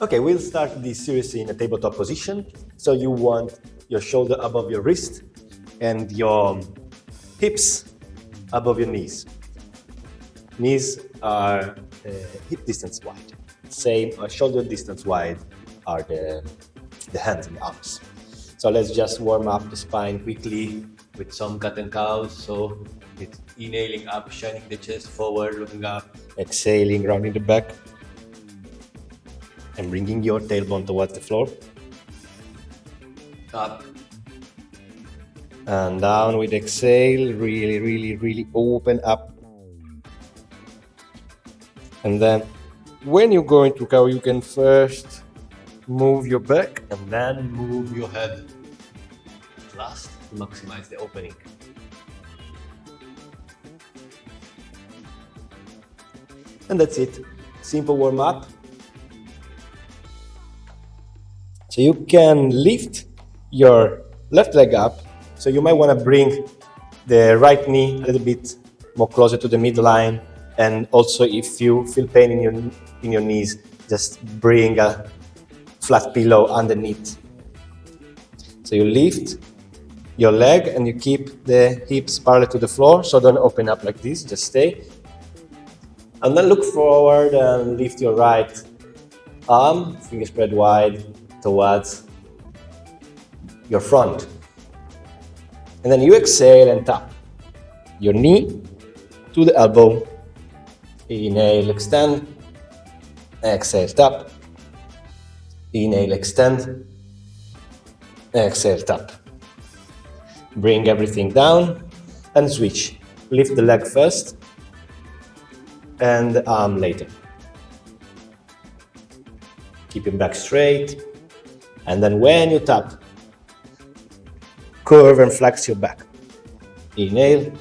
Okay, we'll start this series in a tabletop position. So you want your shoulder above your wrist and your hips above your knees. Knees are hip distance wide. Same, shoulder distance wide are the hands and the arms. So let's just warm up the spine quickly with some cat and cows. So it's inhaling up, shining the chest forward, looking up, exhaling, rounding the back, and bringing your tailbone towards the floor. Up and down with exhale, really open up. And then when you're going to go, you can first move your back and then move your head last to maximize the opening. And that's it. Simple warm up. So you can lift your left leg up. So you might want to bring the right knee a little bit more closer to the midline. And also if you feel pain in your knees, just bring a flat pillow underneath. So you lift your leg and you keep the hips parallel to the floor. So don't open up like this, just stay. And then look forward and lift your right arm, finger spread wide, towards your front. And then you exhale and tap your knee to the elbow. Inhale, extend. Exhale, tap. Inhale, extend. Exhale, tap. Bring everything down and switch. Lift the leg first and the arm later. Keep your back straight. And then when you tap, curve and flex your back. Inhale,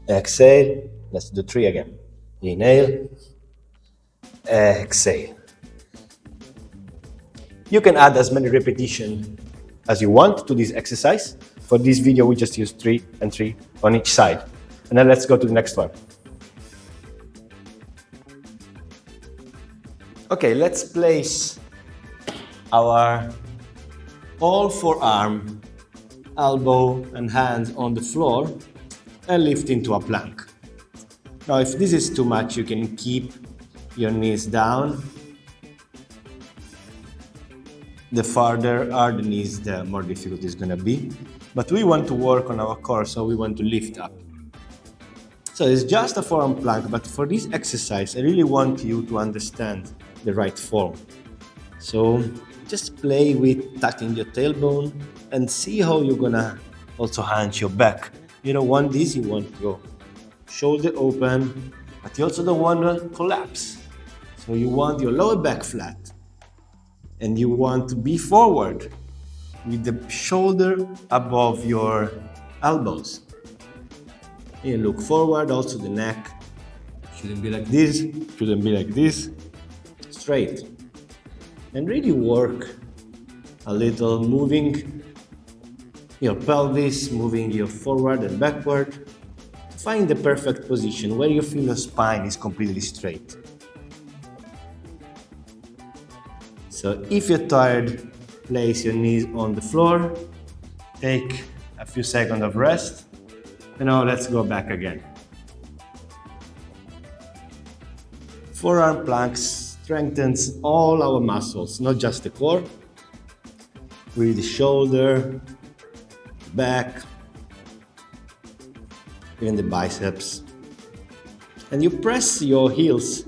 exhale. Let's do 3 again. Inhale, exhale. You can add as many repetitions as you want to this exercise. For this video, we just use 3 and 3 on each side. And then let's go to the next one. Okay, let's place our all forearm, elbow and hands on the floor and lift into a plank. Now if this is too much, you can keep your knees down. The farther are the knees, the more difficult it's going to be. But we want to work on our core, so we want to lift up. So it's just a forearm plank, but for this exercise, I really want you to understand the right form. So just play with tucking your tailbone and see how you're gonna also hunch your back. You don't want this, you want to go shoulder open, but you also don't want to collapse. So you want your lower back flat and you want to be forward with the shoulder above your elbows. You look forward, also the neck shouldn't be like this, shouldn't be like this, straight. And really work a little, moving your pelvis, moving your forward and backward. Find the perfect position where you feel your spine is completely straight. So if you're tired, place your knees on the floor, take a few seconds of rest, and now let's go back again. Forearm planks strengthens all our muscles, not just the core, with the shoulder, back, even the biceps. And you press your heels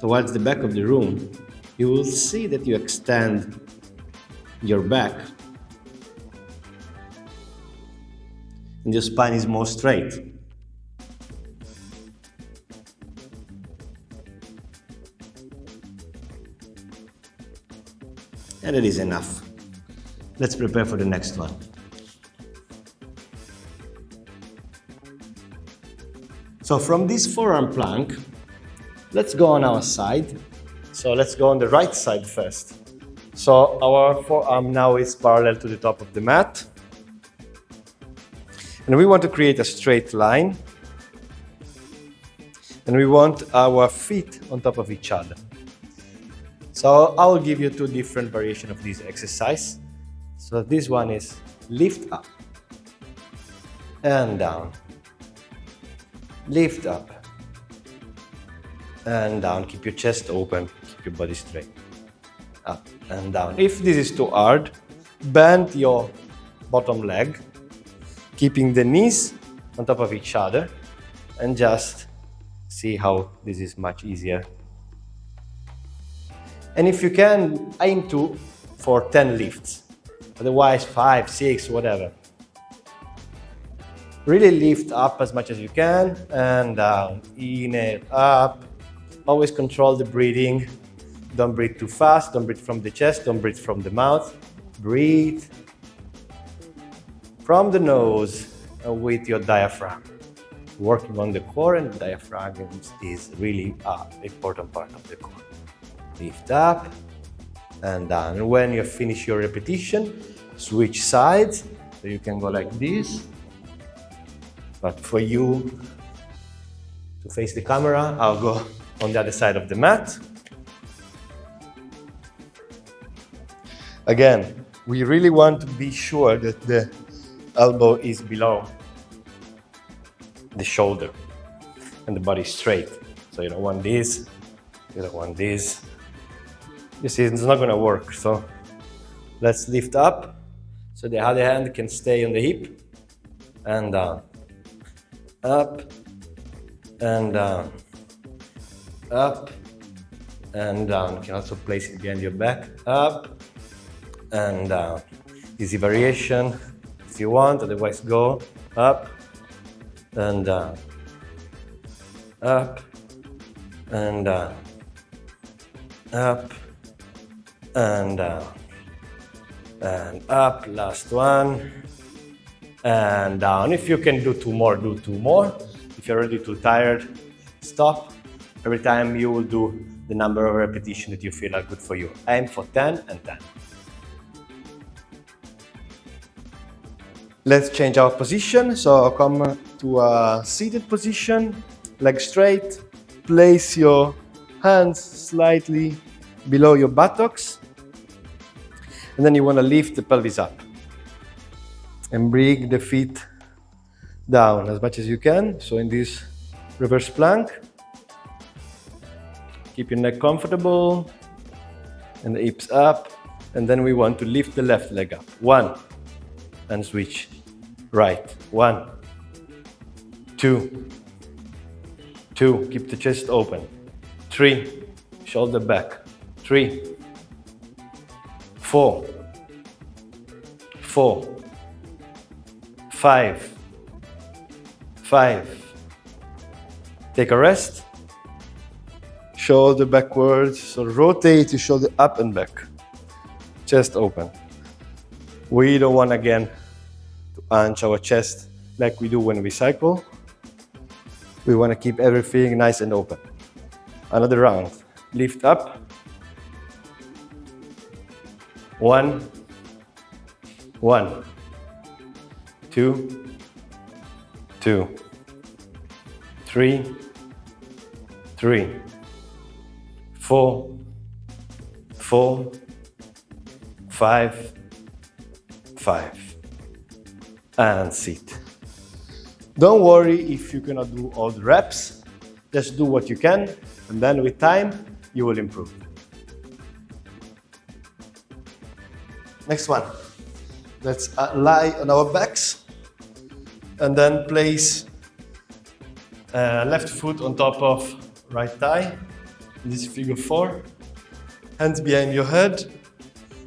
towards the back of the room, you will see that you extend your back and your spine is more straight. And it is enough. Let's prepare for the next one. So from this forearm plank, let's go on our side. So let's go on the right side first. So our forearm now is parallel to the top of the mat. And we want to create a straight line. And we want our feet on top of each other. So I will give you two different variations of this exercise. So this one is lift up and down, lift up and down. Keep your chest open, keep your body straight, up and down. If this is too hard, bend your bottom leg, keeping the knees on top of each other, and just see how this is much easier. And if you can, aim for 10 lifts, otherwise 5, 6, whatever. Really lift up as much as you can and down, inhale, up. Always control the breathing. Don't breathe too fast, don't breathe from the chest, don't breathe from the mouth. Breathe from the nose with your diaphragm. Working on the core, and the diaphragm is really an important part of the core. Lift up and down. And when you finish your repetition, switch sides. So you can go like this. But for you to face the camera, I'll go on the other side of the mat. Again, we really want to be sure that the elbow is below the shoulder and the body is straight. So you don't want this, you don't want this. You see, it's not gonna work. So let's lift up so the other hand can stay on the hip and down. Up and down. Up and down. You can also place it behind your back. Up and down. Easy variation if you want, otherwise go up and down. Up and down. Up and down. And up, last one. And down. If you can do two more, do two more. If you're already too tired, stop. Every time you will do the number of repetitions that you feel are good for you. Aim for 10 and 10. Let's change our position. So come to a seated position, legs straight. Place your hands slightly below your buttocks. And then you want to lift the pelvis up. And bring the feet down as much as you can. So in this reverse plank, keep your neck comfortable and the hips up. And then we want to lift the left leg up. 1, and switch right. 1, 2, 2, keep the chest open. 3, shoulder back. 3, 4, 4, 5, 5. Take a rest. Shoulder backwards. So rotate your shoulder up and back. Chest open. We don't want again to hunch our chest like we do when we cycle. We want to keep everything nice and open. Another round. Lift up. 1, 1, 2, 2, 3, 3, 4, 4, 5, 5, and sit. Don't worry if you cannot do all the reps. Just do what you can, and then with time, you will improve. Next one. Let's lie on our backs and then place left foot on top of right thigh. This is figure 4. Hands behind your head,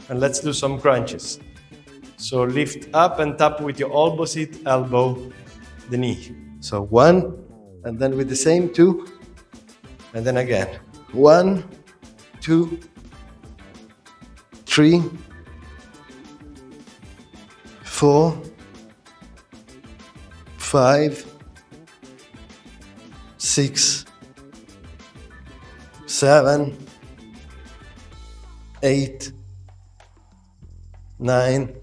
and let's do some crunches. So lift up and tap with your opposite elbow the knee. So 1, and then with the same 2, and then again 1, 2, 3, 4, 5, 6, 7, 8, 9,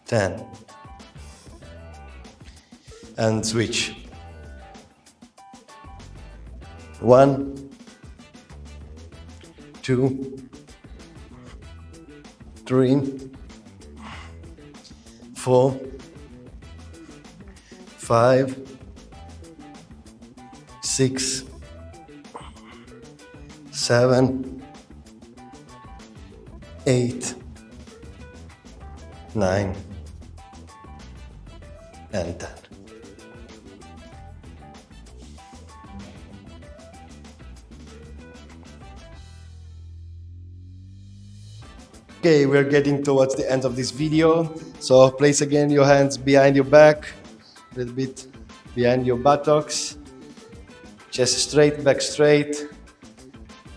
10. And switch. 1, 2, 3, 4, 5, 6, 7, 8, 9, and 10. Okay, we're getting towards the end of this video. So place again your hands behind your back, a little bit behind your buttocks. Chest straight, back straight.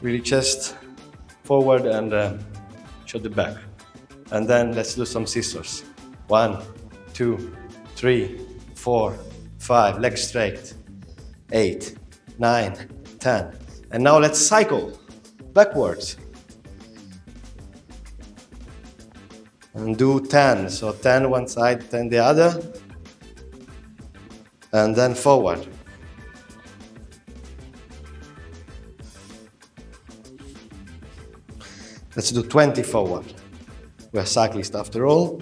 Really chest forward and show the back. And then let's do some scissors. 1, 2, 3, 4, 5. Legs straight. 8, 9, 10. And now let's cycle backwards. And do 10. So 10 one side, 10 the other. And then forward. Let's do 20 forward. We're cyclists after all.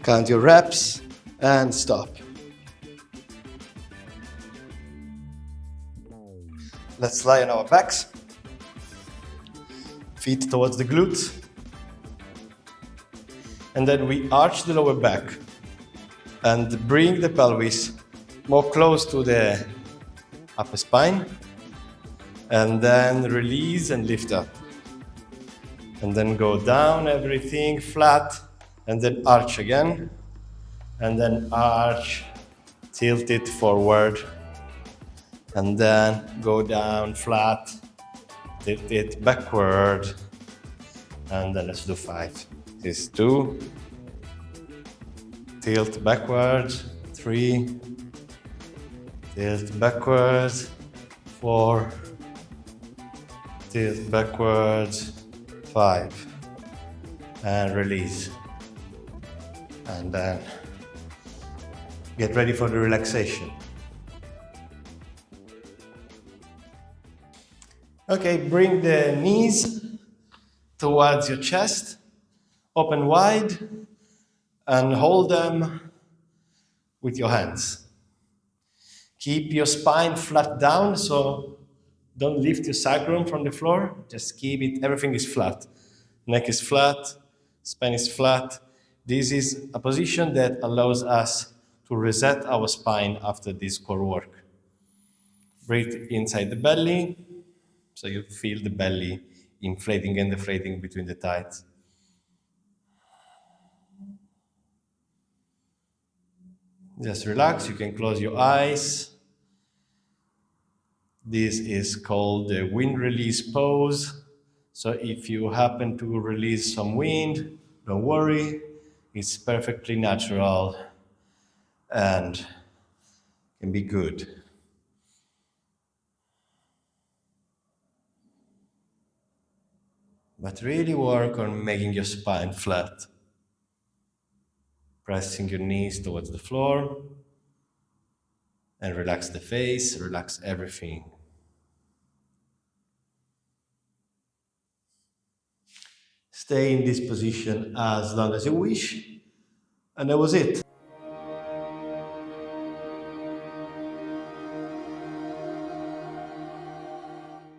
Count your reps and stop. Let's lie on our backs. Feet towards the glutes. And then we arch the lower back and bring the pelvis more close to the upper spine. And then release and lift up. And then go down, everything flat. And then arch again. And then arch, tilt it forward. And then go down flat, tilt it backward. And then let's do 5. This is 2. Tilt backwards. 3. Tilt backwards. 4. Tilt backwards. 5. And release. And then get ready for the relaxation. Okay, bring the knees towards your chest, open wide, and hold them with your hands. Keep your spine flat down, so don't lift your sacrum from the floor, just keep it, everything is flat. Neck is flat, spine is flat. This is a position that allows us to reset our spine after this core work. Breathe inside the belly, so you feel the belly inflating and deflating between the thighs. Just relax, you can close your eyes. This is called the wind release pose. So if you happen to release some wind, don't worry, it's perfectly natural and can be good. But really work on making your spine flat. Pressing your knees towards the floor. And relax the face, relax everything. Stay in this position as long as you wish. And that was it.